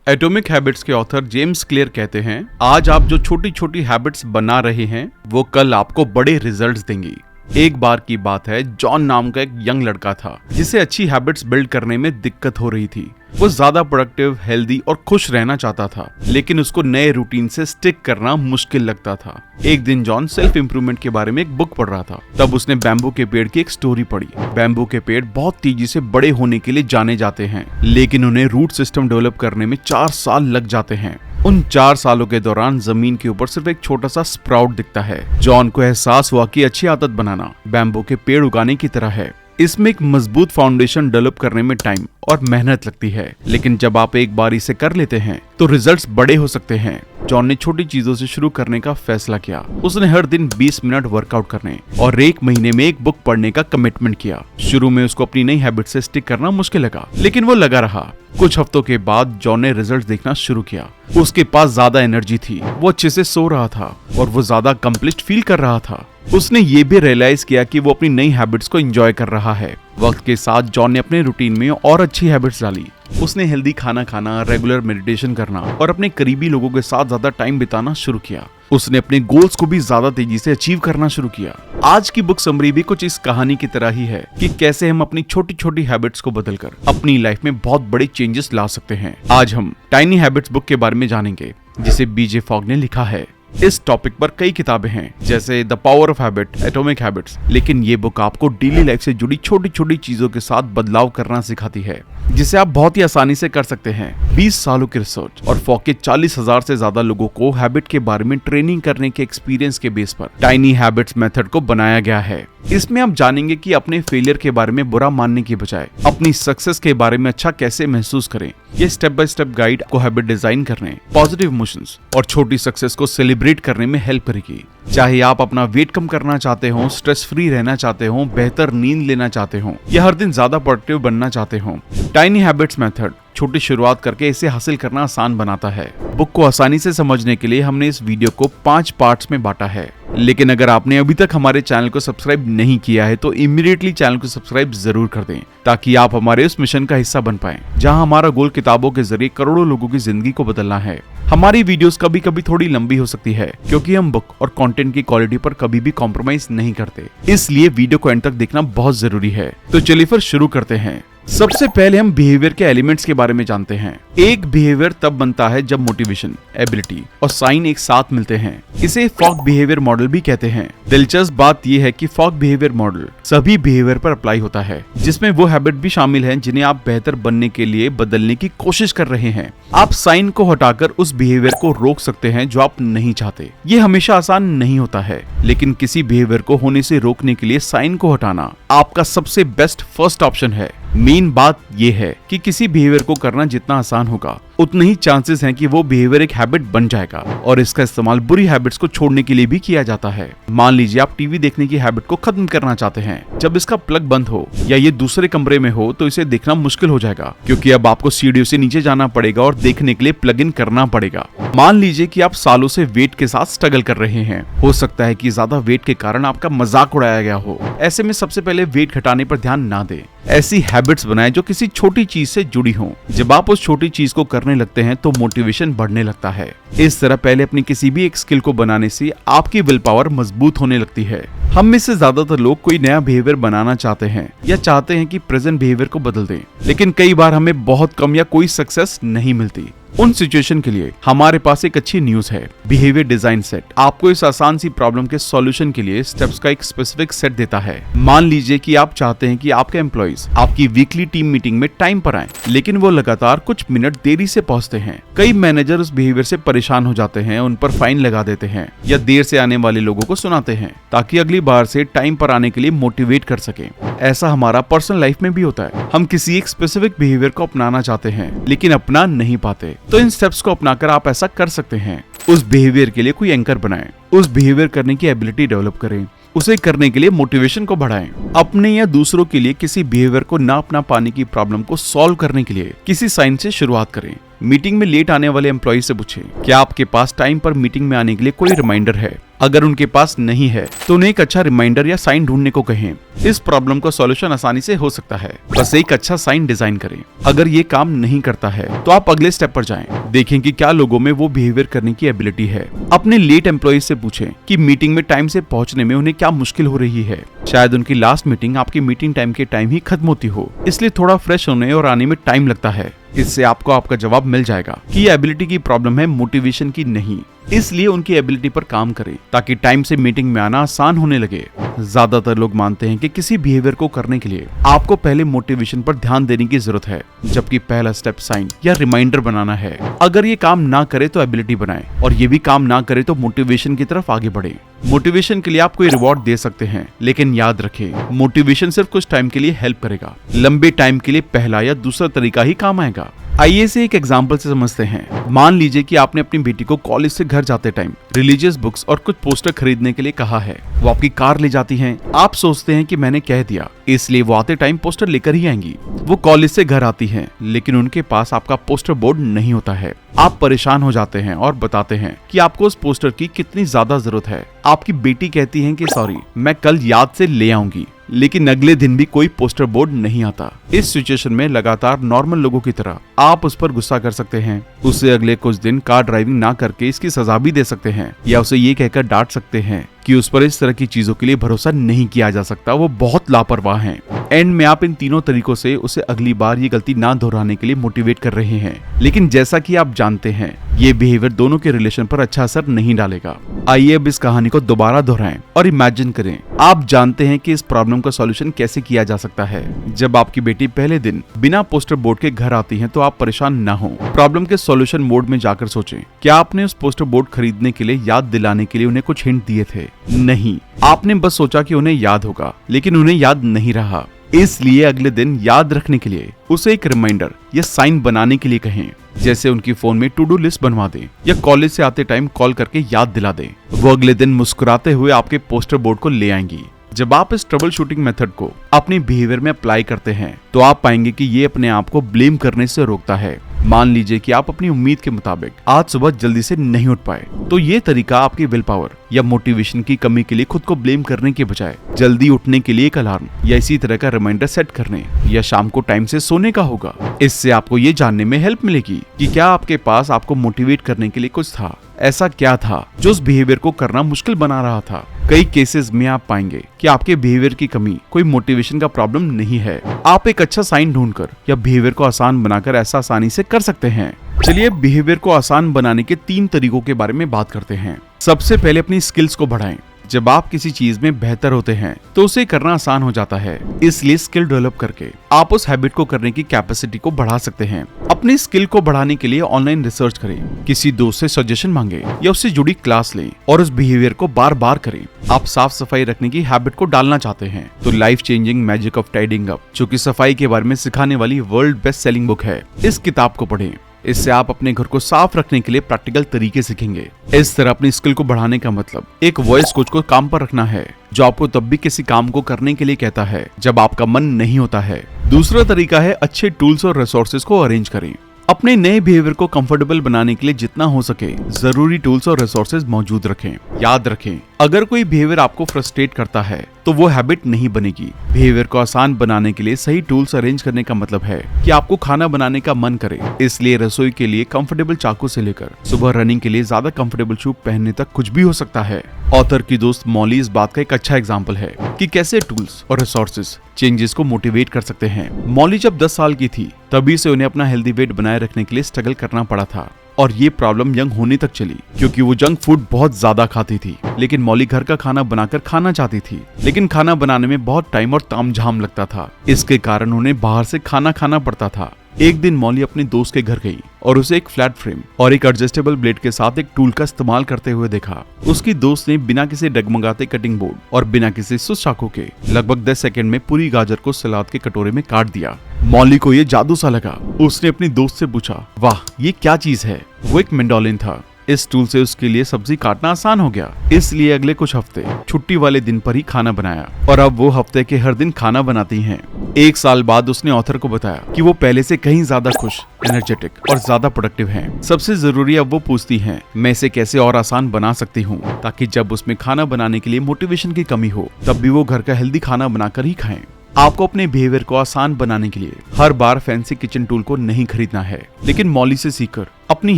Atomic habits के author James clear कहते हैं, आज आप जो छोटी छोटी हैबिट्स बना रहे हैं वो कल आपको बड़े रिजल्ट्स देंगी। एक बार की बात है, जॉन नाम का एक यंग लड़का था जिसे अच्छी हैबिट्स बिल्ड करने में दिक्कत हो रही थी। वो ज्यादा प्रोडक्टिव, हेल्दी और खुश रहना चाहता था, लेकिन उसको नए रूटीन से स्टिक करना मुश्किल लगता था। एक दिन जॉन सेल्फ इंप्रूवमेंट के बारे में एक बुक पढ़ रहा था। तब उसने बैम्बू के पेड़ की एक स्टोरी पढ़ी। बैम्बू के पेड़ बहुत तेजी से बड़े होने के लिए जाने जाते हैं, लेकिन उन्हें रूट सिस्टम डेवलप करने में 4 साल लग जाते हैं। उन 4 सालों के दौरान जमीन के ऊपर सिर्फ एक छोटा सा स्प्राउट दिखता है। जॉन को एहसास हुआ कि अच्छी आदत बनाना बैम्बू के पेड़ उगाने की तरह है। इसमें एक मजबूत फाउंडेशन डेवलप करने में टाइम और मेहनत लगती है, लेकिन जब आप एक बार इसे कर लेते हैं तो रिजल्ट्स बड़े हो सकते हैं। जॉन ने छोटी चीजों से शुरू करने का फैसला किया। उसने हर दिन 20 मिनट वर्कआउट करने और 1 महीने में एक बुक पढ़ने का कमिटमेंट किया। शुरू में उसको अपनी नई हैबिट से स्टिक करना मुश्किल लगा, लेकिन वो लगा रहा। कुछ हफ्तों के बाद जॉन ने रिजल्ट देखना शुरू किया। उसके पास ज्यादा एनर्जी थी, वो अच्छे से सो रहा था और वो ज्यादा कंप्लीट फील कर रहा था। उसने ये भी रियलाइज किया कि वो अपनी नई हैबिट्स को एंजॉय कर रहा है। वक्त के साथ जॉन ने अपने रूटीन में और अच्छी हैबिट्स डाली। उसने हेल्दी खाना खाना, रेगुलर मेडिटेशन करना और अपने करीबी लोगों के साथ ज्यादा टाइम बिताना शुरू किया। उसने अपने गोल्स को भी ज्यादा तेजी से अचीव करना शुरू किया। आज की बुक समरी भी कुछ इस कहानी की तरह ही है कि कैसे हम अपनी छोटी छोटी हैबिट्स को बदलकर अपनी लाइफ में बहुत बड़े चेंजेस ला सकते हैं। आज हम टाइनी हैबिट्स बुक के बारे में जानेंगे, जिसे बीजे फॉग ने लिखा है। इस टॉपिक पर कई किताबें हैं, जैसे the power of habit, atomic habits, लेकिन ये बुक आपको डेली लाइफ से जुड़ी छोटी छोटी चीजों के साथ बदलाव करना सिखाती है, जिसे आप बहुत ही आसानी से कर सकते हैं। 20 सालों की रिसर्च और फॉग के 40,000 से ज्यादा लोगों को हैबिट के बारे में ट्रेनिंग करने के एक्सपीरियंस के बेस पर टाइनी हैबिट्स मेथड को बनाया गया है। इसमें आप जानेंगे कि अपने फेलियर के बारे में बुरा मानने की बजाय अपनी सक्सेस के बारे में अच्छा कैसे महसूस करें। ये स्टेप बाय स्टेप गाइड को हैबिट डिजाइन करने, पॉजिटिव इमोशंस और छोटी सक्सेस को सेलिब्रेट करने में हेल्प करेगी। चाहे आप अपना वेट कम करना चाहते हो, स्ट्रेस फ्री रहना चाहते हो, बेहतर नींद लेना चाहते हो या हर दिन ज्यादा प्रोडक्टिव बनना चाहते हो, टाइनी हैबिट्स मेथड छोटी शुरुआत करके इसे हासिल करना आसान बनाता है। बुक को आसानी से समझने के लिए हमने इस वीडियो को 5 पार्ट्स में बांटा है। लेकिन अगर आपने अभी तक हमारे चैनल को सब्सक्राइब नहीं किया है तो इमीडिएटली चैनल को सब्सक्राइब जरूर कर दें, ताकि आप हमारे उस मिशन का हिस्सा बन पाएं, जहां हमारा गोल किताबों के जरिए करोड़ों लोगों की जिंदगी को बदलना है। हमारी वीडियोस कभी कभी थोड़ी लंबी हो सकती है, क्योंकि हम बुक और कंटेंट की क्वालिटी पर कभी भी कॉम्प्रोमाइज नहीं करते, इसलिए वीडियो को एंड तक देखना बहुत जरूरी है। तो चलिए फिर शुरू करते हैं। सबसे पहले हम बिहेवियर के एलिमेंट्स के बारे में जानते हैं। एक बिहेवियर तब बनता है जब मोटिवेशन, एबिलिटी और साइन एक साथ मिलते हैं। इसे फॉग बिहेवियर मॉडल भी कहते हैं। दिलचस्प बात यह है कि फॉग बिहेवियर मॉडल सभी बिहेवियर पर अप्लाई होता है, जिसमें वो हैबिट भी शामिल हैं जिन्हें आप बेहतर बनने के लिए बदलने की कोशिश कर रहे हैं। आप साइन को हटाकर उस बिहेवियर को रोक सकते हैं जो आप नहीं चाहते। ये हमेशा आसान नहीं होता है, लेकिन किसी बिहेवियर को होने से रोकने के लिए साइन को हटाना आपका सबसे बेस्ट फर्स्ट ऑप्शन है। मेन बात यह है कि किसी बिहेवियर को करना जितना आसान होगा, उतने ही चांसेस हैं कि वो बिहेवियर एक हैबिट बन जाएगा, और इसका इस्तेमाल बुरी हैबिट्स को छोड़ने के लिए भी किया जाता है। मान लीजिए आप टीवी देखने की हैबिट को खत्म करना चाहते हैं। जब इसका प्लग बंद हो या ये दूसरे कमरे में हो तो इसे देखना मुश्किल हो जाएगा, क्योंकि अब आपको सीढ़ियों से नीचे जाना पड़ेगा और देखने के लिए प्लग इन करना पड़ेगा। मान लीजिए कि आप सालों से वेट के साथ स्ट्रगल कर रहे हैं। हो सकता है कि ज्यादा वेट के कारण आपका मजाक उड़ाया गया हो। ऐसे में सबसे पहले वेट घटाने पर ध्यान ना दें। ऐसी हैबिट्स बनाएं जो किसी छोटी चीज से जुड़ी हों। जब आप उस छोटी चीज को करने लगते हैं तो मोटिवेशन बढ़ने लगता है। इस तरह पहले अपनी किसी भी एक स्किल को बनाने से आपकी विल पावर मजबूत होने लगती है। हम में से ज्यादातर लोग कोई नया बिहेवियर बनाना चाहते हैं या चाहते हैं कि प्रेजेंट बिहेवियर को बदल दें, लेकिन कई बार हमें बहुत कम या कोई सक्सेस नहीं मिलती। उन सिचुएशन के लिए हमारे पास एक अच्छी न्यूज है। बिहेवियर डिजाइन सेट आपको इस आसान सी प्रॉब्लम के सॉल्यूशन के लिए स्टेप्स का एक स्पेसिफिक सेट देता है। मान लीजिए कि आप चाहते हैं कि आपके एम्प्लॉइज आपकी वीकली टीम मीटिंग में टाइम पर आएं, लेकिन वो लगातार कुछ मिनट देरी से पहुंचते हैं। कई मैनेजर उस बिहेवियर से परेशान हो जाते हैं, उन पर फाइन लगा देते हैं या देर से आने वाले लोगों को सुनाते हैं, ताकि अगली बार से टाइम पर आने के लिए मोटिवेट कर सके। ऐसा हमारा पर्सनल लाइफ में भी होता है। हम किसी एक स्पेसिफिक बिहेवियर को अपनाना चाहते हैं, लेकिन अपना नहीं पाते। तो इन स्टेप्स को अपनाकर आप ऐसा कर सकते हैं। उस बिहेवियर के लिए कोई एंकर बनाएं, उस बिहेवियर करने की एबिलिटी डेवलप करें, उसे करने के लिए मोटिवेशन को बढ़ाएं। अपने या दूसरों के लिए किसी बिहेवियर को ना अपना पाने की प्रॉब्लम को सॉल्व करने के लिए किसी साइन से शुरुआत करें। मीटिंग में लेट आने वाले एम्प्लॉय से पूछें, क्या आपके पास टाइम पर मीटिंग में आने के लिए कोई रिमाइंडर है? अगर उनके पास नहीं है तो उन्हें एक अच्छा रिमाइंडर या साइन ढूंढने को कहें। इस प्रॉब्लम का सॉल्यूशन आसानी से हो सकता है, बस एक अच्छा साइन डिजाइन करें। अगर ये काम नहीं करता है तो आप अगले स्टेप पर जाएं, देखें कि क्या लोगों में वो बिहेवियर करने की एबिलिटी है। अपने लेट एम्प्लॉइज से पूछें कि मीटिंग में टाइम से पहुंचने में उन्हें क्या मुश्किल हो रही है। शायद उनकी लास्ट मीटिंग आपकी मीटिंग टाइम के टाइम ही खत्म होती हो, इसलिए थोड़ा फ्रेश होने और आने में टाइम लगता है। इससे आपको आपका जवाब मिल जाएगा कि ये एबिलिटी की प्रॉब्लम है, मोटिवेशन की नहीं। इसलिए उनकी एबिलिटी पर काम करें ताकि टाइम से मीटिंग में आना आसान होने लगे। ज्यादातर लोग मानते हैं कि किसी बिहेवियर को करने के लिए आपको पहले मोटिवेशन पर ध्यान देने की जरूरत है, जबकि पहला स्टेप साइन या रिमाइंडर बनाना है। अगर ये काम ना करे तो एबिलिटी बनाएं, और ये भी काम ना करे तो मोटिवेशन की तरफ आगे बढ़े। मोटिवेशन के लिए आप कोई रिवॉर्ड दे सकते हैं, लेकिन याद रखें मोटिवेशन सिर्फ कुछ टाइम के लिए हेल्प करेगा, लंबे टाइम के लिए पहला या दूसरा तरीका ही काम आएगा। आइए इसे एक एग्जाम्पल से समझते हैं। मान लीजिए कि आपने अपनी बेटी को कॉलेज से घर जाते टाइम रिलीजियस बुक्स और कुछ पोस्टर खरीदने के लिए कहा है। वो आपकी कार ले जाती हैं। आप सोचते हैं कि मैंने कह दिया, इसलिए वो आते टाइम पोस्टर लेकर ही आएंगी। वो कॉलेज से घर आती हैं, लेकिन उनके पास आपका पोस्टर बोर्ड नहीं होता है। आप परेशान हो जाते हैं और बताते हैं कि आपको उस पोस्टर की कितनी ज्यादा जरूरत है। आपकी बेटी कहती है कि सॉरी, मैं कल याद से ले आऊंगी, लेकिन अगले दिन भी कोई पोस्टर बोर्ड नहीं आता। इस सिचुएशन में लगातार नॉर्मल लोगों की तरह आप उस पर गुस्सा कर सकते हैं, उसे अगले कुछ दिन कार ड्राइविंग ना करके इसकी सजा भी दे सकते हैं, या उसे ये कहकर डांट सकते हैं कि उस पर इस तरह की चीजों के लिए भरोसा नहीं किया जा सकता, वो बहुत लापरवाह है। एंड में आप इन तीनों तरीकों से उसे अगली बार ये गलती ना दोहराने के लिए मोटिवेट कर रहे हैं, लेकिन जैसा कि आप जानते हैं ये बिहेवियर दोनों के रिलेशन पर अच्छा असर नहीं डालेगा। आइए अब इस कहानी को दोबारा दोहराएं और इमेजिन करें आप जानते हैं कि इस प्रॉब्लम का सॉल्यूशन कैसे किया जा सकता है। जब आपकी बेटी पहले दिन बिना पोस्टर बोर्ड के घर आती है तो आप परेशान ना हो। प्रॉब्लम के सॉल्यूशन मोड में जाकर सोचें, क्या आपने उस पोस्टर बोर्ड खरीदने के लिए याद दिलाने के लिए उन्हें कुछ हिंट दिए थे? नहीं, आपने बस सोचा कि उन्हें याद होगा, लेकिन उन्हें याद नहीं रहा। इसलिए अगले दिन याद रखने के लिए उसे एक रिमाइंडर या साइन बनाने के लिए कहें, जैसे उनकी फोन में टू डू लिस्ट बनवा दें या कॉलेज से आते टाइम कॉल करके याद दिला दें। वो अगले दिन मुस्कुराते हुए आपके पोस्टर बोर्ड को ले आएंगी। जब आप इस ट्रबल शूटिंग मेथड को अपने बिहेवियर में अप्लाई करते हैं तो आप पाएंगे कि ये अपने आप को ब्लेम करने से रोकता है। मान लीजिए कि आप अपनी उम्मीद के मुताबिक आज सुबह जल्दी से नहीं उठ पाए, तो ये तरीका आपकी विल पावर या मोटिवेशन की कमी के लिए खुद को ब्लेम करने के बजाय जल्दी उठने के लिए एक अलार्म या इसी तरह का रिमाइंडर सेट करने या शाम को टाइम से सोने का होगा। इससे आपको ये जानने में हेल्प मिलेगी कि क्या आपके पास आपको मोटिवेट करने के लिए कुछ था, ऐसा क्या था जो उस बिहेवियर को करना मुश्किल बना रहा था। कई केसेस में आप पाएंगे कि आपके बिहेवियर की कमी कोई मोटिवेशन का प्रॉब्लम नहीं है। आप एक अच्छा साइन ढूंढकर या बिहेवियर को आसान बनाकर ऐसा आसानी से कर सकते हैं। चलिए बिहेवियर को आसान बनाने के 3 तरीकों के बारे में बात करते हैं। सबसे पहले अपनी स्किल्स को बढ़ाएं। जब आप किसी चीज में बेहतर होते हैं तो उसे करना आसान हो जाता है, इसलिए स्किल डेवलप करके आप उस हैबिट को करने की कैपेसिटी को बढ़ा सकते हैं। अपनी स्किल को बढ़ाने के लिए ऑनलाइन रिसर्च करें, किसी दोस्त से सजेशन मांगे या उससे जुड़ी क्लास लें और उस बिहेवियर को बार बार करें। आप साफ सफाई रखने की हैबिट को डालना चाहते हैं तो life changing magic of tidying up, जो कि सफाई के बारे में सिखाने वाली वर्ल्ड बेस्ट सेलिंग बुक है, इस किताब को पढ़ें। इससे आप अपने घर को साफ रखने के लिए प्रैक्टिकल तरीके सीखेंगे। इस तरह अपनी स्किल को बढ़ाने का मतलब एक वॉइस कोच को काम पर रखना है, जो आपको तब भी किसी काम को करने के लिए कहता है जब आपका मन नहीं होता है। दूसरा तरीका है अच्छे टूल्स और रिसोर्सेज को अरेंज करें। अपने नए बिहेवियर को कंफर्टेबल बनाने के लिए जितना हो सके जरूरी टूल्स और रिसोर्सेज मौजूद रखें। याद रखें, अगर कोई बिहेवियर आपको फ्रस्ट्रेट करता है तो वो हैबिट नहीं बनेगी। बिहेवियर को आसान बनाने के लिए सही टूल्स अरेंज करने का मतलब है कि आपको खाना बनाने का मन करे, इसलिए रसोई के लिए कंफर्टेबल चाकू से लेकर सुबह रनिंग के लिए ज्यादा कंफर्टेबल शू पहनने तक कुछ भी हो सकता है। ऑथर की दोस्त मॉली इस बात का एक अच्छा एग्जाम्पल है कि कैसे टूल्स और रिसोर्सेज चेंजेस को मोटिवेट कर सकते हैं। मॉली जब 10 साल की थी तभी से उन्हें अपना हेल्दी वेट बनाए रखने के लिए स्ट्रगल करना पड़ा था, और ये प्रॉब्लम यंग होने तक चली क्योंकि वो जंक फूड बहुत ज्यादा खाती थी। लेकिन मॉली घर का खाना बनाकर खाना चाहती थी, लेकिन खाना बनाने में बहुत टाइम और तामझाम लगता था। इसके कारण उन्हें बाहर से खाना खाना पड़ता था। एक दिन मॉली अपने दोस्त के घर गई और उसे एक फ्लैट फ्रेम और एक एडजस्टेबल ब्लेड के साथ एक टूल का इस्तेमाल करते हुए देखा। उसकी दोस्त ने बिना किसी डगमगाते कटिंग बोर्ड और बिना किसी सुस्त चाकू के लगभग 10 सेकंड में पूरी गाजर को सलाद के कटोरे में काट दिया। मॉली को ये जादू सा लगा। उसने अपनी दोस्त से पूछा, वाह ये क्या चीज है? वो एक मेंडोलिन था। इस टूल से उसके लिए सब्जी काटना आसान हो गया। इसलिए अगले कुछ हफ्ते छुट्टी वाले दिन पर ही खाना बनाया और अब वो हफ्ते के हर दिन खाना बनाती हैं। 1 साल बाद उसने ऑथर को बताया कि वो पहले से कहीं ज्यादा खुश, एनर्जेटिक और ज्यादा प्रोडक्टिव हैं। सबसे जरूरी अब वो पूछती हैं, मैं इसे कैसे और आसान बना सकती हूँ, ताकि जब उसमें खाना बनाने के लिए मोटिवेशन की कमी हो तब भी वो घर का हेल्दी खाना बनाकर ही खाएं। आपको अपने बिहेवियर को आसान बनाने के लिए हर बार फैंसी किचन टूल को नहीं खरीदना है, लेकिन मॉली से सीखकर अपनी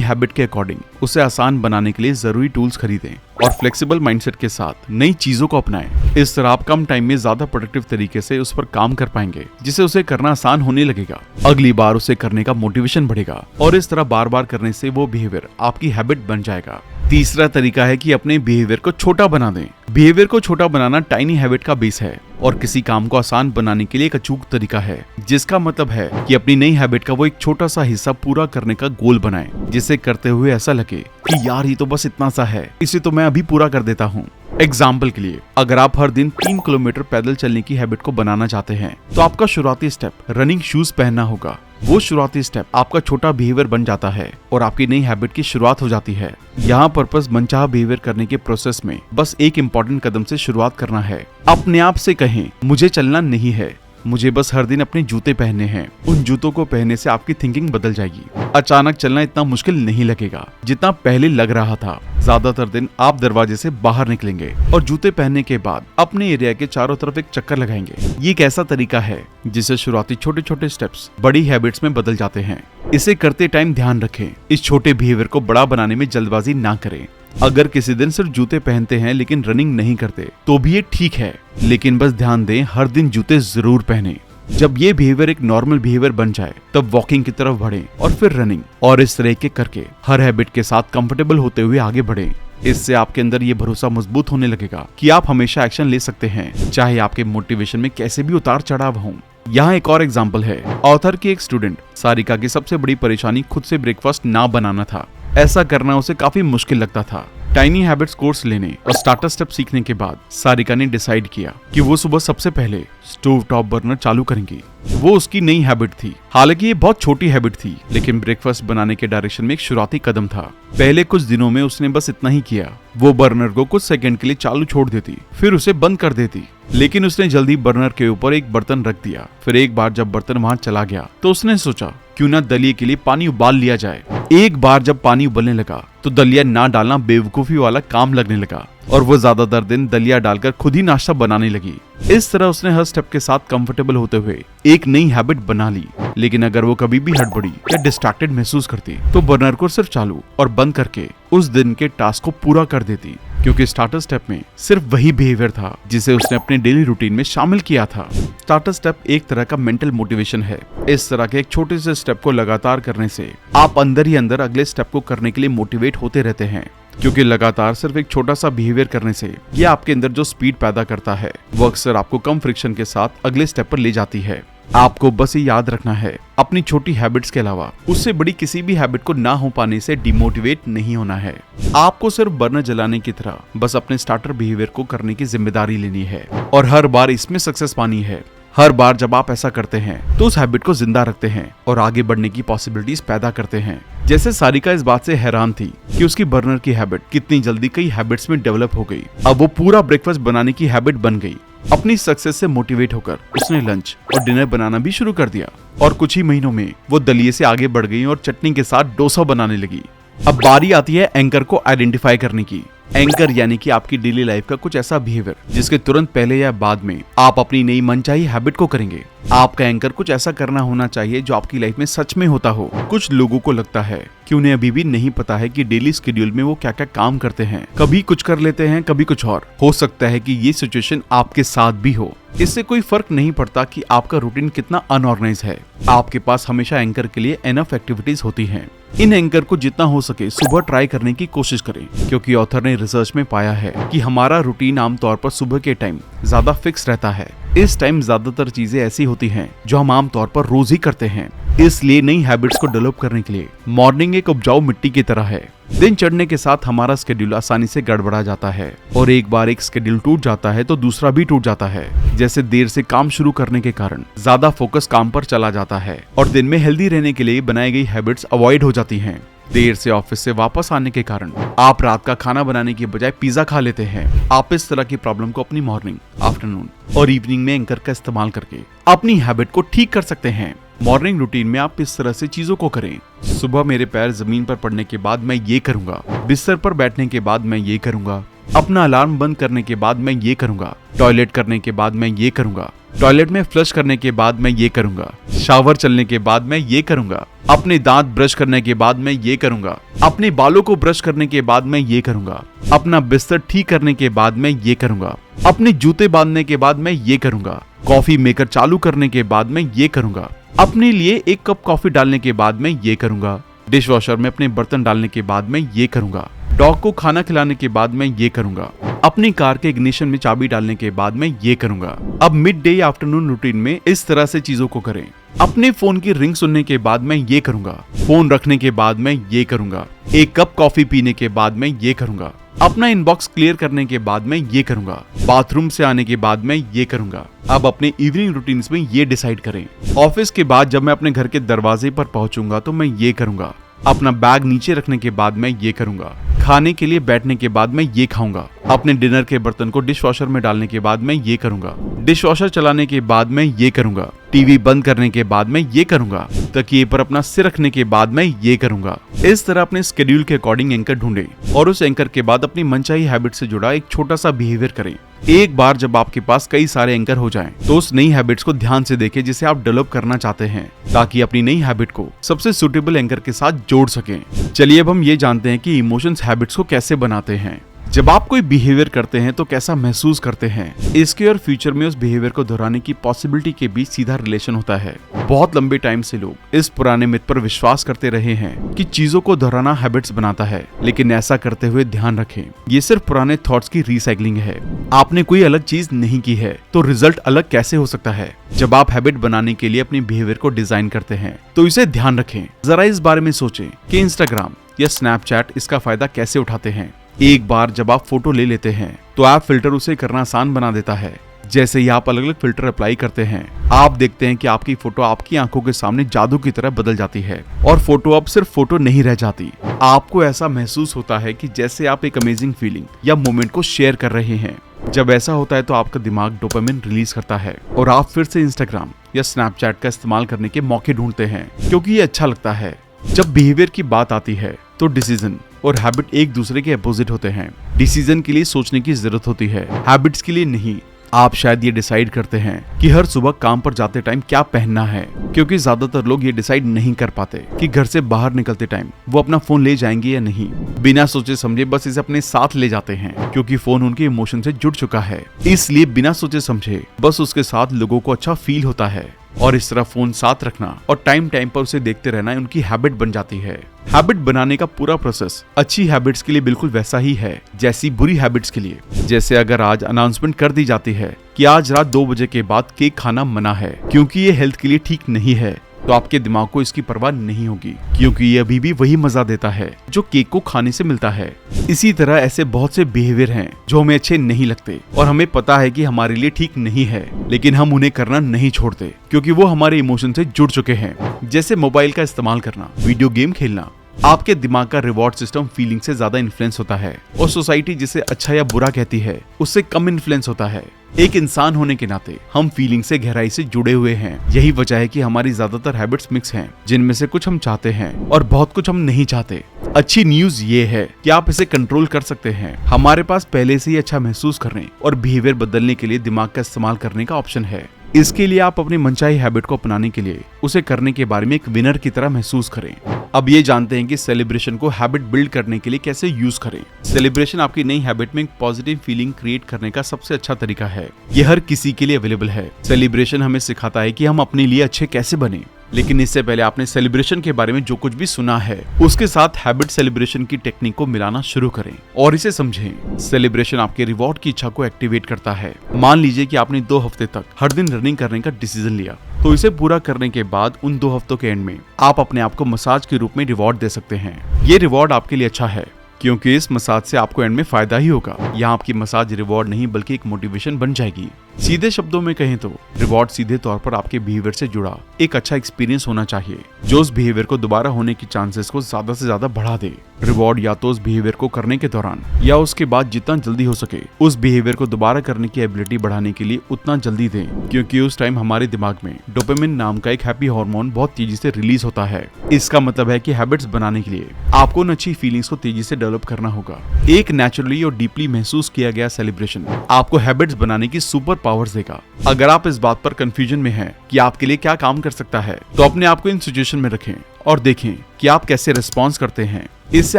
हैबिट के अकॉर्डिंग उसे आसान बनाने के लिए जरूरी टूल्स खरीदें और फ्लेक्सिबल माइंडसेट के साथ नई चीजों को अपनाएं। इस तरह आप कम टाइम में ज्यादा प्रोडक्टिव तरीके से उस पर काम कर पाएंगे, जिससे उसे करना आसान होने लगेगा। अगली बार उसे करने का मोटिवेशन बढ़ेगा और इस तरह बार बार करने से वो बिहेवियर आपकी हैबिट बन जाएगा। तीसरा तरीका है कि अपने बिहेवियर को छोटा बना दें। बिहेवियर को छोटा बनाना टाइनी हैबिट का बेस है और किसी काम को आसान बनाने के लिए एक अचूक तरीका है, जिसका मतलब है कि अपनी नई हैबिट का वो एक छोटा सा हिस्सा पूरा करने का गोल बनाएं, जिसे करते हुए ऐसा लगे कि यार ये तो बस इतना सा है, इसे तो मैं अभी पूरा कर देता हूँ। एग्जाम्पल के लिए, अगर आप हर दिन 3 किलोमीटर पैदल चलने की हैबिट को बनाना चाहते हैं तो आपका शुरुआती स्टेप रनिंग शूज पहनना होगा। वो शुरुआती स्टेप आपका छोटा बिहेवियर बन जाता है और आपकी नई हैबिट की शुरुआत हो जाती है। यहाँ पर्पस मनचाहा बिहेवियर करने के प्रोसेस में बस एक इम्पोर्टेंट कदम से शुरुआत करना है। अपने आप से कहें, मुझे चलना नहीं है, मुझे बस हर दिन अपने जूते पहनने हैं। उन जूतों को पहनने से आपकी थिंकिंग बदल जाएगी। अचानक चलना इतना मुश्किल नहीं लगेगा जितना पहले लग रहा था। ज्यादातर दिन आप दरवाजे से बाहर निकलेंगे और जूते पहनने के बाद अपने एरिया के चारों तरफ एक चक्कर लगाएंगे। ये एक ऐसा तरीका है जिससे शुरुआती छोटे छोटे स्टेप्स बड़ी हैबिट्स में बदल जाते हैं। इसे करते टाइम ध्यान रखें, इस छोटे बिहेवियर को बड़ा बनाने में जल्दबाजी ना करें। अगर किसी दिन सिर्फ जूते पहनते हैं लेकिन रनिंग नहीं करते तो भी ये ठीक है, लेकिन बस ध्यान दें, हर दिन जूते जरूर पहने। जब ये बिहेवियर एक नॉर्मल बिहेवियर बन जाए तब वॉकिंग की तरफ बढ़ें और फिर रनिंग, और इस तरह के करके हर हैबिट के साथ कंफर्टेबल होते हुए आगे बढ़ें। इससे आपके अंदर ये भरोसा मजबूत होने लगेगा कि आप हमेशा एक्शन ले सकते हैं, चाहे आपके मोटिवेशन में कैसे भी उतार चढ़ाव हों। यहाँ एक और एग्जाम्पल है। ऑथर की एक स्टूडेंट सारिका की सबसे बड़ी परेशानी खुद से ब्रेकफास्ट ना बनाना था। ऐसा करना उसे काफी मुश्किल लगता था। टाइनी हैबिट्स कोर्स लेने और स्टार्टर स्टेप सीखने के बाद सारिका ने डिसाइड किया कि वो सुबह सबसे पहले स्टोव टॉप बर्नर चालू करेंगी। वो उसकी नई हैबिट थी। हालांकि ये बहुत छोटी हैबिट थी, लेकिन ब्रेकफास्ट बनाने के डायरेक्शन में एक शुरुआती कदम था। पहले कुछ दिनों में उसने बस इतना ही किया। वो बर्नर को कुछ सेकंड के लिए चालू छोड़ देती, फिर उसे बंद कर देती। लेकिन उसने जल्दी बर्नर के ऊपर एक बर्तन रख दिया। फिर एक बार जब बर्तन वहां चला गया तो उसने सोचा क्यों ना दलिये के लिए पानी उबाल लिया जाए। एक बार जब पानी उबलने लगा तो दलिया ना डालना बेवकूफी वाला काम लगने लगा और वो ज्यादातर दिन दलिया डालकर खुद ही नाश्ता बनाने लगी। इस तरह उसने हर स्टेप के साथ कंफर्टेबल होते हुए एक नई हैबिट बना ली। लेकिन अगर वो कभी भी हड़बड़ी या डिस्ट्रैक्टेड महसूस करती तो बर्नर को सिर्फ चालू और बंद करके उस दिन के टास्क को पूरा कर देती, क्योंकि स्टार्टर स्टेप में सिर्फ वही बिहेवियर था जिसे उसने अपने डेली रूटीन में शामिल किया था। स्टार्टर स्टेप एक तरह का मेंटल मोटिवेशन है। इस तरह के एक छोटे से स्टेप को लगातार करने से आप अंदर ही अंदर अगले स्टेप को करने के लिए मोटिवेट होते रहते हैं, क्योंकि लगातार सिर्फ एक छोटा सा बिहेवियर करने से ये आपके अंदर जो स्पीड पैदा करता है वो अक्सर आपको कम फ्रिक्शन के साथ अगले स्टेप पर ले जाती है। आपको बस ये याद रखना है, अपनी छोटी हैबिट्स के अलावा उससे बड़ी किसी भी हैबिट को ना हो पाने से डिमोटिवेट नहीं होना है। आपको सिर्फ बर्नर जलाने की तरह बस अपने स्टार्टर बिहेवियर को करने की जिम्मेदारी लेनी है और हर बार इसमें सक्सेस पानी है। हर बार जब आप ऐसा करते हैं तो उस हैबिट को जिंदा रखते हैं और आगे बढ़ने की पॉसिबिलिटीज पैदा करते हैं। जैसे सारिका इस बात से हैरान थी कि उसकी बर्नर की हैबिट कितनी जल्दी कई हैबिट्स में डेवलप हो गई। अब वो पूरा ब्रेकफास्ट बनाने की हैबिट बन गई। अपनी सक्सेस से मोटिवेट होकर उसने लंच और डिनर बनाना भी शुरू कर दिया और कुछ ही महीनों में वो दलिये से आगे बढ़ गई और चटनी के साथ डोसा बनाने लगी। अब बारी आती है एंकर को आइडेंटिफाई करने की। एंकर यानी कि आपकी डेली लाइफ का कुछ ऐसा बिहेवियर जिसके तुरंत पहले या बाद में आप अपनी नई मनचाही हैबिट को करेंगे। आपका एंकर कुछ ऐसा करना होना चाहिए जो आपकी लाइफ में सच में होता हो। कुछ लोगों को लगता है कि उन्हें अभी भी नहीं पता है कि डेली शेड्यूल में वो क्या क्या काम करते हैं। कभी कुछ कर लेते हैं, कभी कुछ और। हो सकता है कि ये सिचुएशन आपके साथ भी हो। इससे कोई फर्क नहीं पड़ता कि आपका रूटीन कितना अनऑर्गेनाइज है। आपके पास हमेशा एंकर के लिए एनफ एक्टिविटीज होती हैं। इन एंकर को जितना हो सके सुबह ट्राई करने की कोशिश करें, क्योंकि ऑथर ने रिसर्च में पाया है कि हमारा रूटीन आमतौर पर सुबह के टाइम ज्यादा फिक्स रहता है। इस टाइम ज्यादातर चीजें ऐसी होती हैं जो हम आमतौर पर रोज ही करते हैं। इसलिए नई हैबिट्स को डेवलप करने के लिए मॉर्निंग एक उपजाऊ मिट्टी की तरह है। दिन चढ़ने के साथ हमारा स्केड्यूल आसानी से गड़बड़ा जाता है और एक बार एक स्केड्यूल टूट जाता है तो दूसरा भी टूट जाता है। जैसे देर से काम शुरू करने के कारण ज्यादा फोकस काम पर चला जाता है और दिन में हेल्दी रहने के लिए बनाई गई हैबिट्स अवॉइड हो जाती हैं। देर से ऑफिस से वापस आने के कारण आप रात का खाना बनाने की बजाय पिज्जा खा लेते हैं। आप इस तरह की प्रॉब्लम को अपनी मॉर्निंग, आफ्टरनून और इवनिंग में एंकर का इस्तेमाल करके अपनी हैबिट को ठीक कर सकते हैं। मॉर्निंग रूटीन में आप इस तरह से चीजों को करें। सुबह मेरे पैर जमीन पर पड़ने के बाद मैं ये करूंगा, बिस्तर पर बैठने के बाद मैं ये करूंगा, अपना अलार्म बंद करने के बाद मैं ये करूंगा, टॉयलेट करने के बाद मैं ये करूंगा, टॉयलेट में फ्लश करने के बाद मैं ये करूंगा, शावर चलने के बाद मैं ये करूंगा, अपने दांत ब्रश करने के बाद मैं ये करूंगा, अपने बालों को ब्रश करने के बाद मैं ये करूंगा, अपना बिस्तर ठीक करने के बाद मैं ये करूंगा, अपने जूते बांधने के बाद मैं ये करूंगा, कॉफी मेकर चालू करने के बाद मैं ये करूंगा, अपने लिए 1 कप कॉफी डालने के बाद मैं ये करूंगा, डिश वॉशर में अपने बर्तन डालने के बाद मैं ये करूंगा, डॉग को खाना खिलाने के बाद मैं ये करूंगा, अपनी कार के इग्निशन में चाबी डालने के बाद मैं ये करूंगा। अब मिड डे या आफ्टरनून रूटीन में इस तरह से चीजों को करें। अपने फोन की रिंग सुनने के बाद मैं ये करूंगा, फोन रखने के बाद मैं ये करूंगा, 1 कप कॉफी पीने के बाद मैं ये करूंगा, अपना इनबॉक्स क्लियर करने के बाद मैं ये करूंगा, बाथरूम से आने के बाद मैं ये करूंगा। अब अपने इवनिंग रूटीन्स में ये डिसाइड करें। ऑफिस के बाद जब मैं अपने घर के दरवाजे पर पहुंचूंगा तो मैं ये करूंगा, अपना बैग नीचे रखने के बाद मैं ये करूंगा, खाने के लिए बैठने के बाद मैं ये खाऊंगा, अपने डिनर के बर्तन को डिश वॉशर में डालने के बाद मैं ये करूंगा, डिश वॉशर चलाने के बाद मैं ये करूंगा, टीवी बंद करने के बाद मैं ये करूंगा, तकिए पर अपना सिर रखने के बाद मैं ये करूंगा। इस तरह अपने स्केड्यूल के अकॉर्डिंग एंकर ढूंढें और उस एंकर के बाद अपनी मनचाही हैबिट से जुड़ा एक छोटा सा बिहेवियर करें। एक बार जब आपके पास कई सारे एंकर हो जाएं, तो उस नई हैबिट्स को ध्यान से देखें जिसे आप डेवलप करना चाहते हैं, ताकि अपनी नई हैबिट को सबसे सुटेबल एंकर के साथ जोड़ सकें। चलिए अब हम ये जानते हैं कि इमोशंस हैबिट्स को कैसे बनाते हैं। जब आप कोई बिहेवियर करते हैं तो कैसा महसूस करते हैं, इसके और फ्यूचर में उस बिहेवियर को दोहराने की पॉसिबिलिटी के बीच सीधा रिलेशन होता है। बहुत लंबे टाइम से लोग इस पुराने मिथ पर विश्वास करते रहे हैं कि चीजों को दोहराना हैबिट्स बनाता है, लेकिन ऐसा करते हुए ध्यान रखें, ये सिर्फ पुराने थॉट्स की रिसाइकलिंग है। आपने कोई अलग चीज नहीं की है तो रिजल्ट अलग कैसे हो सकता है। जब आप हैबिट बनाने के लिए अपनी बिहेवियर को डिजाइन करते हैं तो इसे ध्यान रखें। जरा इस बारे में सोचें कि इंस्टाग्राम या स्नैपचैट इसका फायदा कैसे उठाते हैं। एक बार जब आप फोटो ले लेते हैं तो ऐप फिल्टर उसे करना आसान बना देता है। जैसे ही आप अलग अलग फिल्टर अप्लाई करते हैं, आप देखते हैं कि आपकी फोटो आपकी आंखों के सामने जादू की तरह बदल जाती है और फोटो अब सिर्फ फोटो नहीं रह जाती। आपको ऐसा महसूस होता है कि जैसे आप एक अमेजिंग फीलिंग या मोमेंट को शेयर कर रहे हैं। जब ऐसा होता है तो आपका दिमाग डोपामिन रिलीज करता है और आप फिर से इंस्टाग्राम या स्नैपचैट का इस्तेमाल करने के मौके ढूंढते हैं, क्योंकि ये अच्छा लगता है। जब बिहेवियर की बात आती है तो डिसीजन और हैबिट एक दूसरे के अपोजिट होते हैं। डिसीजन के लिए सोचने की जरूरत होती है, हैबिट्स के लिए नहीं। आप शायद ये डिसाइड करते हैं कि हर सुबह काम पर जाते टाइम क्या पहनना है, क्योंकि ज्यादातर लोग ये डिसाइड नहीं कर पाते कि घर से बाहर निकलते टाइम वो अपना फोन ले जाएंगे या नहीं। बिना सोचे समझे बस इसे अपने साथ ले जाते हैं, क्योंकि फोन उनके इमोशन से जुड़ चुका है। इसलिए बिना सोचे समझे बस उसके साथ लोगों को अच्छा फील होता है और इस तरह फोन साथ रखना और टाइम टाइम पर उसे देखते रहना उनकी हैबिट बन जाती है। हैबिट बनाने का पूरा प्रोसेस अच्छी हैबिट्स के लिए बिल्कुल वैसा ही है जैसी बुरी हैबिट्स के लिए। जैसे अगर आज अनाउंसमेंट कर दी जाती है कि आज रात 2 बजे के बाद केक खाना मना है क्योंकि ये हेल्थ के लिए ठीक नहीं है, तो आपके दिमाग को इसकी परवाह नहीं होगी, क्योंकि ये अभी भी वही मजा देता है जो केक को खाने से मिलता है। इसी तरह ऐसे बहुत से बिहेवियर हैं जो हमें अच्छे नहीं लगते और हमें पता है कि हमारे लिए ठीक नहीं है, लेकिन हम उन्हें करना नहीं छोड़ते क्योंकि वो हमारे इमोशन से जुड़ चुके हैं। जैसे मोबाइल का इस्तेमाल करना, वीडियो गेम खेलना। आपके दिमाग का रिवॉर्ड सिस्टम फीलिंग से ज्यादा इन्फ्लुएंस होता है और सोसाइटी जिसे अच्छा या बुरा कहती है उससे कम इन्फ्लुएंस होता है। एक इंसान होने के नाते हम फीलिंग से गहराई से जुड़े हुए हैं। यही वजह है कि हमारी ज्यादातर हैबिट्स मिक्स हैं, जिनमें से कुछ हम चाहते हैं और बहुत कुछ हम नहीं चाहते। अच्छी न्यूज ये है कि आप इसे कंट्रोल कर सकते हैं। हमारे पास पहले से ही अच्छा महसूस करने और बिहेवियर बदलने के लिए दिमाग का इस्तेमाल करने का ऑप्शन है। इसके लिए आप अपनी मनचाही हैबिट को अपनाने के लिए उसे करने के बारे में एक विनर की तरह महसूस करें। अब ये जानते हैं कि सेलिब्रेशन को हैबिट बिल्ड करने के लिए कैसे यूज करें। सेलिब्रेशन आपकी नई हैबिट में एक पॉजिटिव फीलिंग क्रिएट करने का सबसे अच्छा तरीका है। ये हर किसी के लिए अवेलेबल है। सेलिब्रेशन हमें सिखाता है कि हम अपने लिए अच्छे कैसे बने। लेकिन इससे पहले आपने सेलिब्रेशन के बारे में जो कुछ भी सुना है उसके साथ हैबिट सेलिब्रेशन की टेक्निक को मिलाना शुरू करें और इसे समझें। सेलिब्रेशन आपके रिवॉर्ड की इच्छा को एक्टिवेट करता है। मान लीजिए कि आपने 2 हफ्ते तक हर दिन रनिंग करने का डिसीजन लिया, तो इसे पूरा करने के बाद उन 2 हफ्तों के एंड में आप अपने आप को मसाज के रूप में रिवॉर्ड दे सकते हैं। ये रिवॉर्ड आपके लिए अच्छा है क्योंकि इस मसाज से आपको एंड में फायदा ही होगा। यहाँ आपकी मसाज रिवॉर्ड नहीं बल्कि एक मोटिवेशन बन जाएगी। सीधे शब्दों में कहें तो रिवॉर्ड सीधे तौर पर आपके बिहेवियर से जुड़ा एक अच्छा एक्सपीरियंस होना चाहिए जो उस बिहेवियर को दोबारा होने की चांसेस को ज्यादा से ज्यादा बढ़ा दे। रिवॉर्ड या तो उस बिहेवियर को करने के दौरान या उसके बाद जितना जल्दी हो सके उस बिहेवियर को दोबारा करने की एबिलिटी बढ़ाने के लिए उतना जल्दी दें, क्योंकि उस टाइम हमारे दिमाग में डोपामिन नाम का एक हैप्पी हार्मोन बहुत तेजी से रिलीज होता है। इसका मतलब है कि हैबिट्स बनाने के लिए आपको उन अच्छी फीलिंग्स को तेजी से डेवलप करना होगा। एक नेचुरली और डीपली महसूस किया गया सेलिब्रेशन आपको हैबिट्स बनाने की सुपर पावर्स देगा। अगर आप इस बात पर कंफ्यूजन में हैं कि आपके लिए क्या काम कर सकता है, तो अपने आप को इन सिचुएशन में रखें और देखें कि आप कैसे रिस्पॉन्स करते हैं। इससे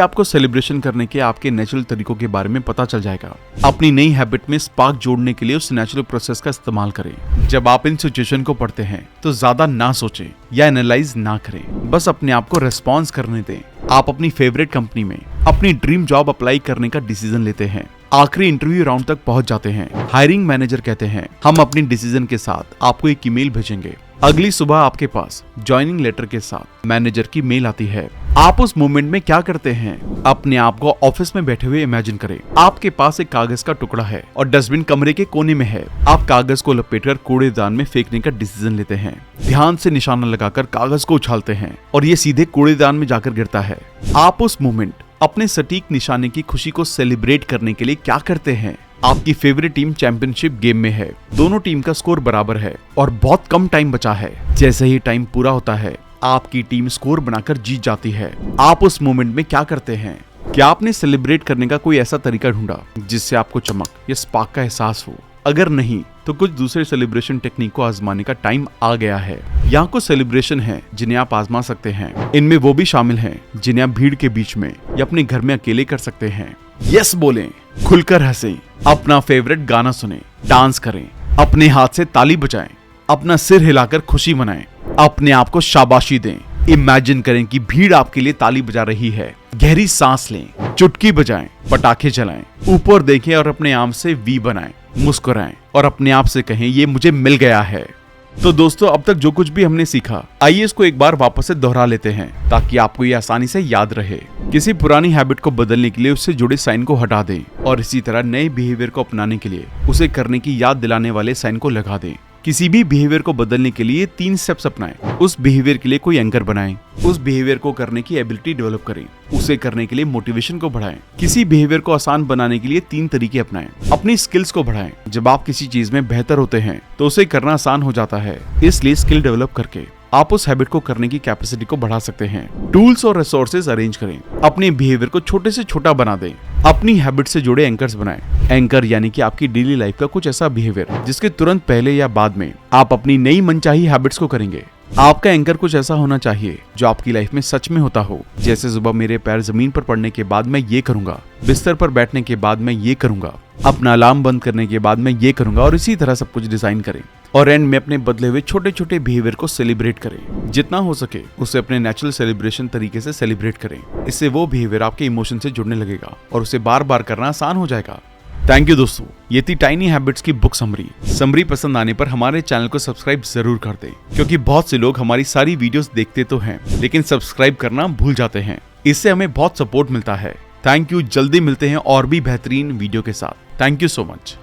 आपको सेलिब्रेशन करने के आपके नेचुरल तरीकों के बारे में पता चल जाएगा। अपनी नई हैबिट में स्पार्क जोड़ने के लिए उस नेचुरल प्रोसेस का इस्तेमाल करें। जब आप इन सिचुएशन को पढ़ते हैं तो ज्यादा ना सोचें या एनालाइज ना करें, बस अपने आप को रिस्पॉन्स करने दें। आप अपनी फेवरेट कंपनी में अपनी ड्रीम जॉब अप्लाई करने का डिसीजन लेते हैं, आखिरी इंटरव्यू राउंड तक पहुंच जाते हैं। हायरिंग मैनेजर कहते हैं हम अपनी डिसीजन के साथ आपको एक ईमेल भेजेंगे। अगली सुबह आपके पास ज्वाइनिंग लेटर के साथ मैनेजर की मेल आती है। आप उस मोमेंट में क्या करते हैं? अपने आप को ऑफिस में बैठे हुए इमेजिन करें। आपके पास एक कागज का टुकड़ा है और डस्टबिन कमरे के कोने में है। आप कागज को लपेटकर कूड़ेदान में फेंकने का डिसीजन लेते हैं। ध्यान से निशाना लगाकर कागज को उछालते हैं और ये सीधे कूड़ेदान में जाकर गिरता है। आप उस मोमेंट अपने सटीक निशाने की खुशी को सेलिब्रेट करने के लिए क्या करते हैं? आपकी फेवरेट टीम चैंपियनशिप गेम में है, दोनों टीम का स्कोर बराबर है और बहुत कम टाइम बचा है। जैसे ही टाइम पूरा होता है आपकी टीम स्कोर बनाकर जीत जाती है। आप उस मोमेंट में क्या करते हैं? क्या आपने सेलिब्रेट करने का कोई ऐसा तरीका ढूंढा जिससे आपको चमक या स्पार्क का एहसास हो? अगर नहीं तो कुछ दूसरे सेलिब्रेशन टेक्निक को आजमाने का टाइम आ गया है। यहाँ कुछ सेलिब्रेशन हैं जिन्हें आप आजमा सकते हैं। इनमें वो भी शामिल हैं जिन्हें आप भीड़ के बीच में या अपने घर में अकेले कर सकते हैं। यस बोलें, खुलकर हंसें, अपना फेवरेट गाना सुनें, डांस करें, अपने हाथ से ताली बजाएं, अपना सिर हिलाकर खुशी मनाएं, अपने आप को शाबाशी दें। इमेजिन करें कि भीड़ आपके लिए ताली बजा रही है। गहरी सांस लें, चुटकी बजाएं, पटाखे जलाएं, ऊपर देखें और अपने आम से वी बनाएं, मुस्कुराएं और अपने आप से कहें ये मुझे मिल गया है। तो दोस्तों, अब तक जो कुछ भी हमने सीखा, आइए इसको एक बार वापस से दोहरा लेते हैं ताकि आपको ये आसानी से याद रहे। किसी पुरानी हैबिट को बदलने के लिए उससे जुड़े साइन को हटा दें और इसी तरह नए बिहेवियर को अपनाने के लिए उसे करने की याद दिलाने वाले साइन को लगा दें। किसी भी बिहेवियर को बदलने के लिए 3 स्टेप्स अपनाएं। उस बिहेवियर के लिए कोई एंकर बनाएं, उस बिहेवियर को करने की एबिलिटी डेवलप करें, उसे करने के लिए मोटिवेशन को बढ़ाएं। किसी बिहेवियर को आसान बनाने के लिए 3 तरीके अपनाएं। अपनी स्किल्स को बढ़ाएं। जब आप किसी चीज में बेहतर होते हैं तो उसे करना आसान हो जाता है, इसलिए स्किल डेवलप करके आप उस हैबिट को करने की कैपेसिटी को बढ़ा सकते हैं। टूल्स और रिसोर्सेज अरेंज करें। अपने बिहेवियर को छोटे से छोटा बना दें। अपनी हैबिट से जुड़े एंकर्स बनाएं। एंकर यानी कि आपकी डेली लाइफ का कुछ ऐसा बिहेवियर जिसके तुरंत पहले या बाद में आप अपनी नई मनचाही हैबिट्स को करेंगे। आपका एंकर कुछ ऐसा होना चाहिए जो आपकी लाइफ में सच में होता हो। जैसे सुबह मेरे पैर जमीन पर पड़ने के बाद मैं ये करूंगा, बिस्तर पर बैठने के बाद मैं ये करूंगा, अपना अलार्म बंद करने के बाद मैं ये करूंगा, और इसी तरह सब कुछ डिजाइन करें और एंड में अपने बदले हुए छोटे छोटे बिहेवियर को सेलिब्रेट करें। जितना हो सके उसे अपने नेचुरल सेलिब्रेशन तरीके से सेलिब्रेट करें। इससे वो बिहेवियर आपके इमोशन से जुड़ने लगेगा और उसे बार बार करना आसान हो जाएगा। थैंक यू दोस्तों, ये थी टाइनी हैबिट्स की बुक समरी पसंद आने पर हमारे चैनल को सब्सक्राइब जरूर कर दें, क्योंकि बहुत से लोग हमारी सारी वीडियोस देखते तो हैं लेकिन सब्सक्राइब करना भूल जाते हैं। इससे हमें बहुत सपोर्ट मिलता है। Thank you. जल्दी मिलते हैं और भी बेहतरीन वीडियो के साथ। Thank you so much.